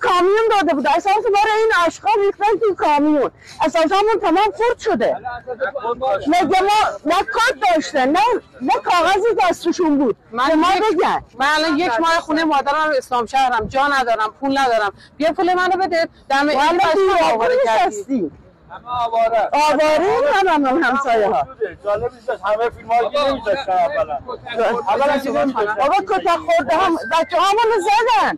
کامیون داده بود. اساسا برای این اشغال ریختن تو کامیون. اساسا همون تمام خرد شده. مگه ما نه کارت داشتن نه کاغذی دستشون بود. ما بگن من الان 1 ماه خونه مادرم اسلام شهرم، جا ندارم، پول ندارم. بیا پول منو بده. دم این آواره کردی. آواره هم همسایه ها. جالب نیست همه فیلم ها نمیذاشتن اولا. بابا کتا خورده هم بچه همونو زدن.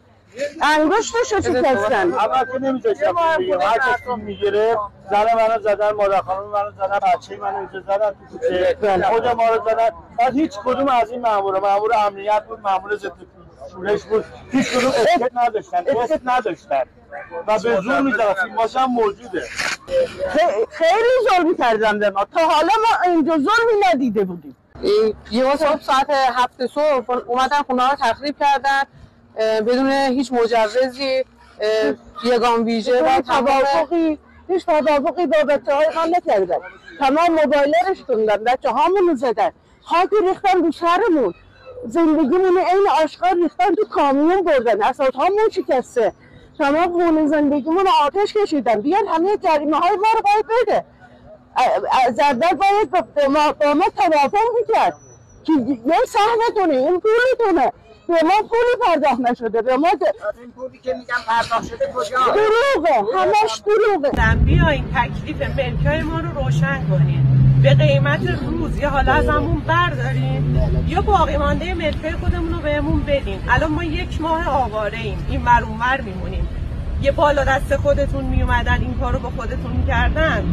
انگشتشو شکستن. اول که نمیذاشتن هر کسی میگیره زن منو زدن، مادر خانم منو زدن، بچه منو زدن تو کوچه، خود ما رو زدن. بعد هیچ کدوم از این مامور امنیت بود، مامور ضد شورش بود، هیچ کدوم اسم نداشتن و به زور می‌زدن. فیلماش هم موجوده. خیلی ظلم کردن به ما. تا حالا ما اینجا ظلمی ندیده بودیم. یه صبح ساعت 7 صبح اومدن خونه ها تخریب کردن بدون هیچ مجوزی، یگان ویژه و هیچ توافقی با بچه‌های ما نکردن. تمام موبایلش خوندن، بچه‌هامونو زدن، خاکی ریختن رو سرمون، زندگیمون این اشغال ریختن تو کامیون بردن، اساسهامون شکسته، تمام خونه زندگیمون آتش کشیدن. بیان همه جریمه های ما رو باید بده. زردر باید با ما توافق میکرد که یه سهمتونه، این پولتونه. به ما پولی پرداخت نشده. به ما این پولی که میگم پرداخت شده کجا؟ دروغه، همش دروغه. بیاین تکلیف ملکای ما رو روشن کنین. به قیمت روز یا حالا از همون بردارین یا باقی مانده ملکای خودمون رو بهمون بدین. الان ما 1 ماه آواره ایم، این ور اون ور میمونیم. یه بالا دست خودتون میومدن این کارو با خودتون میکردن،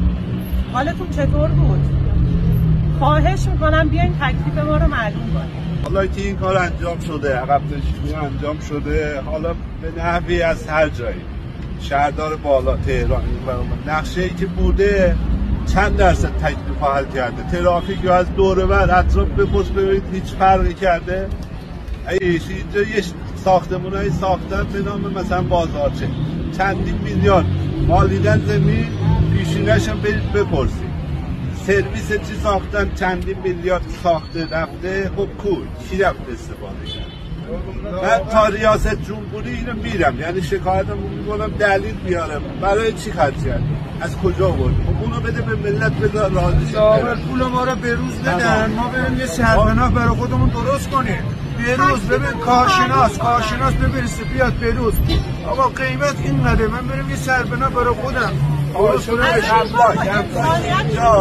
حالتون چطور بود؟ خواهش میکنم بیاین تکلیف ما رو معلوم کنین. حالا که این کار انجام شده، عقب نشینی انجام شده، حالا به نحوی از هر جایی، شهردار بالا تهران، نقشه ای که بوده چند درصد تکلیف حل کرده؟ ترافیک یا از دور بر اطراف بپرس ببینید هیچ فرقی کرده؟ اینجا یه ساختمونایی ساختن به نام مثلا بازارچه، چندین میلیارد مالیدن زمین، پیشینش هم برید بپرسید. سرویس چی ساختن چندین میلیارد ساخته رفته، خب کی رفته استفاده کرد؟ من تا ریاست جمهوری اینو میرم، یعنی شکایتمو میکنم دلیل بیارم برای چی خرج کرد، از کجا آورد؟ خب اونو بده به ملت، بذار راضی شه. پول ما رو بروز بدن، ما بریم یه شهربناه برای خودمون درست کنیم. بروز ببین کارشناس ببرسه بیاد بروز. آقا قیمت اینقدره، من بریم یه شهربناه برای خودم.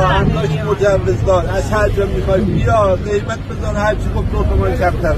همداش مجوزدار از هر جا میخوای بیا قیمت بذار، هر چی گفت 2 تومن کمتر.